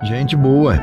Gente boa.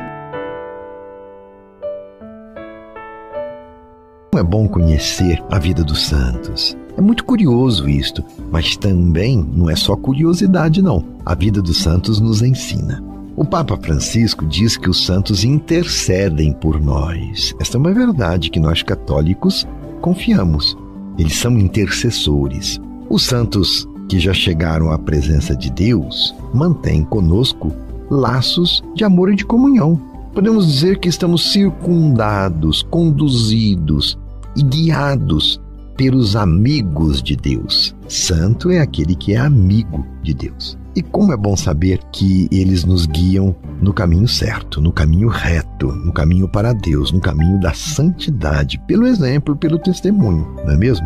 É bom conhecer a vida dos santos. É muito curioso isto, mas também não é só curiosidade, não. A vida dos santos nos ensina. O Papa Francisco diz que os santos intercedem por nós. Esta é uma verdade que nós católicos confiamos. Eles são intercessores. Os santos que já chegaram à presença de Deus mantêm conosco laços de amor e de comunhão. Podemos dizer que estamos circundados, conduzidos e guiados pelos amigos de Deus. Santo é aquele que é amigo de Deus. E como é bom saber que eles nos guiam no caminho certo, no caminho reto, no caminho para Deus, no caminho da santidade, pelo exemplo, pelo testemunho, não é mesmo?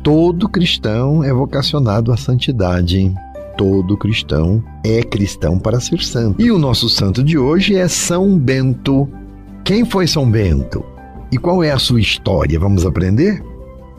Todo cristão é vocacionado à santidade. Todo cristão é cristão para ser santo. E o nosso santo de hoje é São Bento. Quem foi São Bento? E qual é a sua história? Vamos aprender?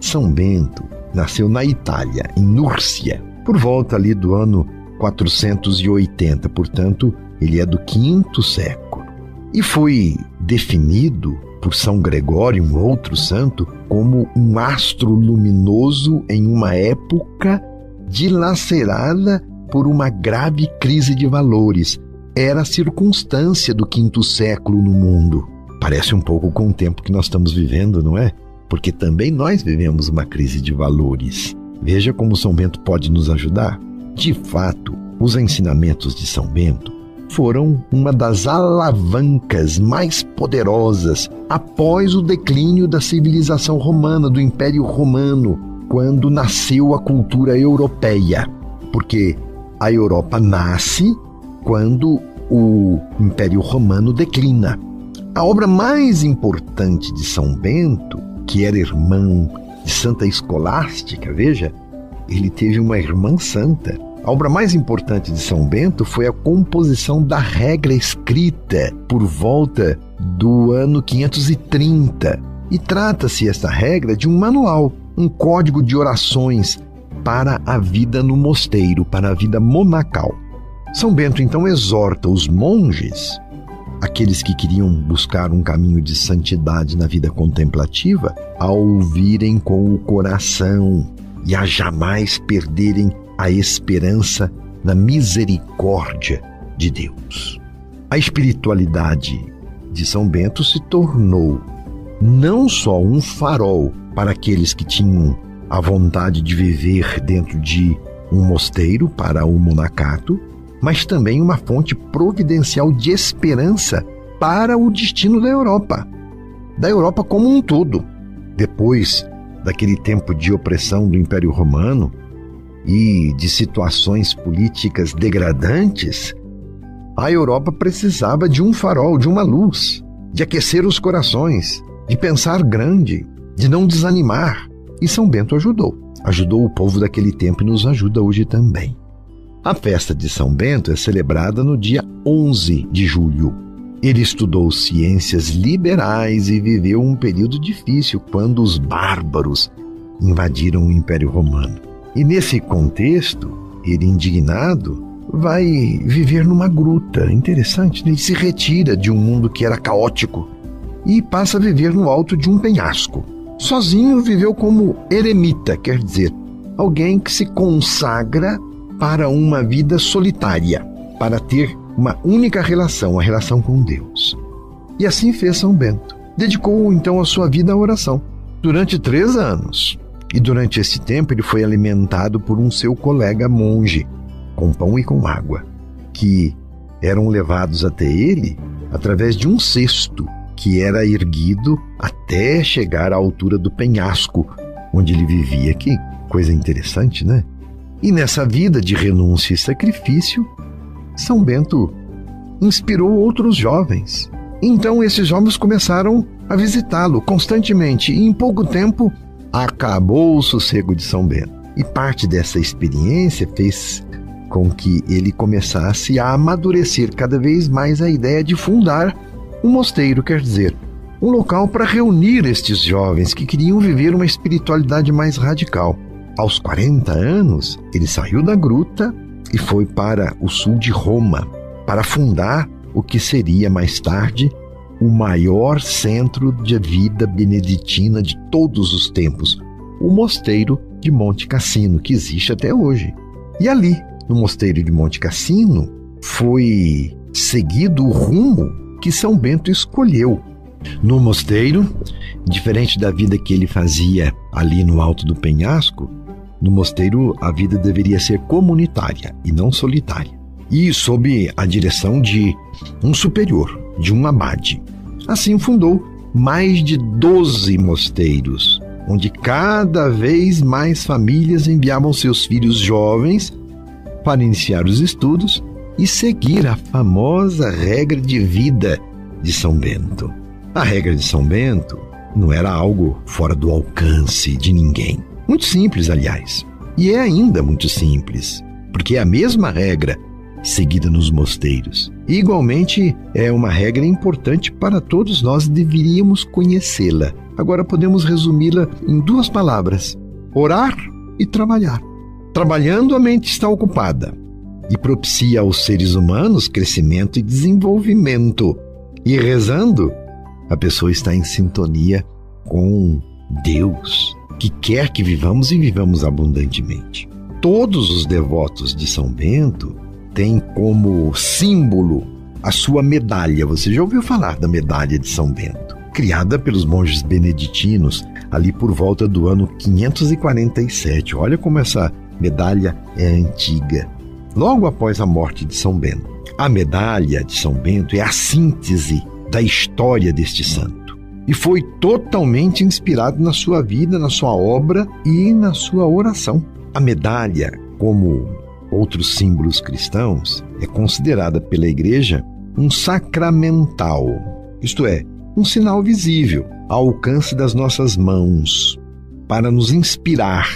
São Bento nasceu na Itália, em Núrcia, por volta ali do ano 480, portanto, ele é do quinto século. E foi definido por São Gregório, um outro santo, como um astro luminoso em uma época dilacerada por uma grave crise de valores. Era a circunstância do quinto século no mundo. Parece um pouco com o tempo que nós estamos vivendo, não é? Porque também nós vivemos uma crise de valores. Veja como São Bento pode nos ajudar. De fato, os ensinamentos de São Bento foram uma das alavancas mais poderosas após o declínio da civilização romana, do Império Romano, quando nasceu a cultura europeia. Porque a Europa nasce quando o Império Romano declina. A obra mais importante de São Bento, que era irmão de Santa Escolástica, veja, ele teve uma irmã santa. A obra mais importante de São Bento foi a composição da regra escrita por volta do ano 530. E trata-se esta regra de um manual, um código de orações para a vida no mosteiro, para a vida monacal. São Bento então exorta os monges, aqueles que queriam buscar um caminho de santidade na vida contemplativa, a ouvirem com o coração e a jamais perderem a esperança na misericórdia de Deus. A espiritualidade de São Bento se tornou não só um farol para aqueles que tinham a vontade de viver dentro de um mosteiro para o monacato, mas também uma fonte providencial de esperança para o destino da Europa como um todo. Depois daquele tempo de opressão do Império Romano e de situações políticas degradantes, a Europa precisava de um farol, de uma luz, de aquecer os corações, de pensar grande, de não desanimar. E São Bento ajudou o povo daquele tempo e nos ajuda hoje também. A festa de São Bento é celebrada no dia 11 de julho. Ele estudou ciências liberais e viveu um período difícil quando os bárbaros invadiram o Império Romano. E nesse contexto, ele, indignado, vai viver numa gruta. Interessante, né? Ele se retira de um mundo que era caótico e passa a viver no alto de um penhasco. Sozinho viveu como eremita, quer dizer, alguém que se consagra para uma vida solitária, para ter uma única relação, a relação com Deus. E assim fez São Bento. Dedicou então a sua vida à oração durante 3 anos. E durante esse tempo ele foi alimentado por um seu colega monge, com pão e com água, que eram levados até ele através de um cesto que era erguido até chegar à altura do penhasco onde ele vivia. Que coisa interessante, né? E nessa vida de renúncia e sacrifício, São Bento inspirou outros jovens. Então esses jovens começaram a visitá-lo constantemente e em pouco tempo acabou o sossego de São Bento. E parte dessa experiência fez com que ele começasse a amadurecer cada vez mais a ideia de fundar um mosteiro, quer dizer, um local para reunir estes jovens que queriam viver uma espiritualidade mais radical. Aos 40 anos, ele saiu da gruta e foi para o sul de Roma para fundar o que seria mais tarde o maior centro de vida beneditina de todos os tempos, o Mosteiro de Monte Cassino, que existe até hoje. E ali, no Mosteiro de Monte Cassino, foi seguido o rumo que São Bento escolheu. No mosteiro, diferente da vida que ele fazia ali no alto do penhasco, no mosteiro a vida deveria ser comunitária e não solitária. E sob a direção de um superior, de um abade. Assim fundou mais de 12 mosteiros, onde cada vez mais famílias enviavam seus filhos jovens para iniciar os estudos e seguir a famosa regra de vida de São Bento. A regra de São Bento não era algo fora do alcance de ninguém. Muito simples, aliás. E é ainda muito simples, porque é a mesma regra seguida nos mosteiros. E, igualmente, é uma regra importante para todos nós, deveríamos conhecê-la. Agora podemos resumi-la em 2 palavras: orar e trabalhar. Trabalhando, a mente está ocupada e propicia aos seres humanos crescimento e desenvolvimento. E rezando, a pessoa está em sintonia com Deus, que quer que vivamos e vivamos abundantemente. Todos os devotos de São Bento têm como símbolo a sua medalha. Você já ouviu falar da medalha de São Bento? Criada pelos monges beneditinos ali por volta do ano 547. Olha como essa medalha é antiga. Logo após a morte de São Bento. A medalha de São Bento é a síntese da história deste santo e foi totalmente inspirado na sua vida, na sua obra e na sua oração. A medalha, como outros símbolos cristãos, é considerada pela Igreja um sacramental, isto é, um sinal visível ao alcance das nossas mãos, para nos inspirar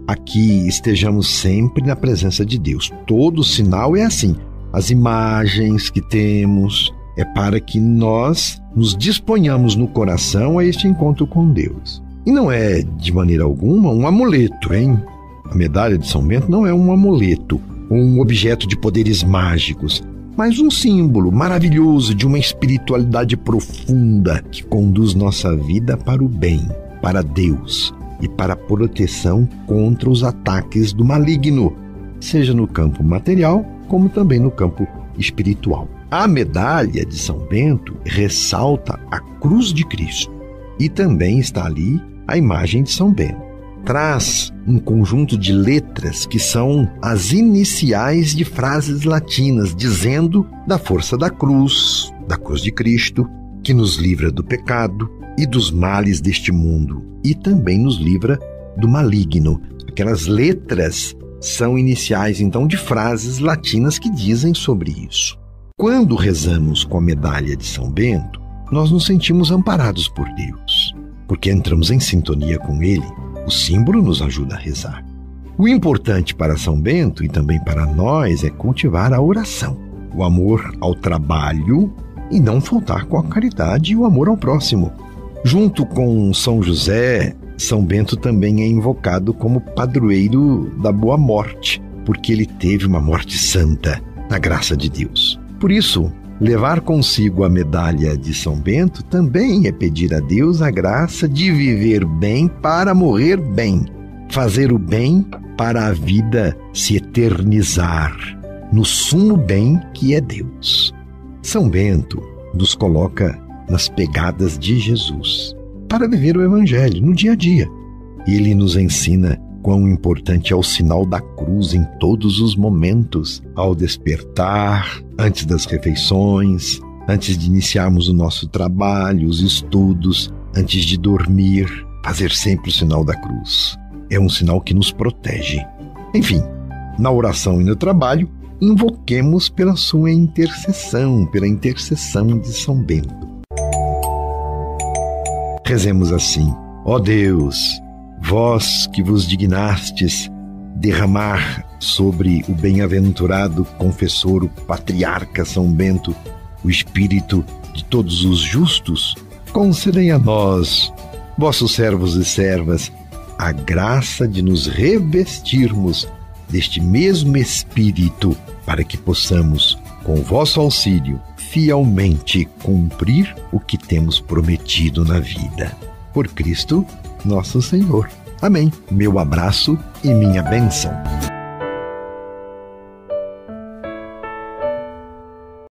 a que estejamos sempre na presença de Deus. Todo sinal é assim. As imagens que temos é para que nós nos disponhamos no coração a este encontro com Deus. E não é, de maneira alguma, um amuleto, hein? A medalha de São Bento não é um amuleto, um objeto de poderes mágicos, mas um símbolo maravilhoso de uma espiritualidade profunda que conduz nossa vida para o bem, para Deus e para a proteção contra os ataques do maligno, seja no campo material como também no campo espiritual. A medalha de São Bento ressalta a cruz de Cristo e também está ali a imagem de São Bento. Traz um conjunto de letras que são as iniciais de frases latinas, dizendo da força da cruz de Cristo, que nos livra do pecado e dos males deste mundo e também nos livra do maligno. Aquelas letras são iniciais, então, de frases latinas que dizem sobre isso. Quando rezamos com a medalha de São Bento, nós nos sentimos amparados por Deus, porque entramos em sintonia com Ele. O símbolo nos ajuda a rezar. O importante para São Bento e também para nós é cultivar a oração, o amor ao trabalho e não faltar com a caridade e o amor ao próximo. Junto com São José, São Bento também é invocado como padroeiro da boa morte, porque ele teve uma morte santa, na graça de Deus. Por isso, levar consigo a medalha de São Bento também é pedir a Deus a graça de viver bem para morrer bem, fazer o bem para a vida se eternizar no sumo bem que é Deus. São Bento nos coloca nas pegadas de Jesus para viver o Evangelho no dia a dia. Ele nos ensina quão importante é o sinal da cruz em todos os momentos, ao despertar, antes das refeições, antes de iniciarmos o nosso trabalho, os estudos, antes de dormir, fazer sempre o sinal da cruz. É um sinal que nos protege. Enfim, na oração e no trabalho, invoquemos pela sua intercessão, pela intercessão de São Bento. Rezemos assim: ó Deus, vós que vos dignastes derramar sobre o bem-aventurado confessor, o patriarca São Bento, o espírito de todos os justos, concedei a nós, vossos servos e servas, a graça de nos revestirmos deste mesmo espírito, para que possamos, com o vosso auxílio, fielmente cumprir o que temos prometido na vida. Por Cristo, nosso Senhor. Amém. Meu abraço e minha bênção.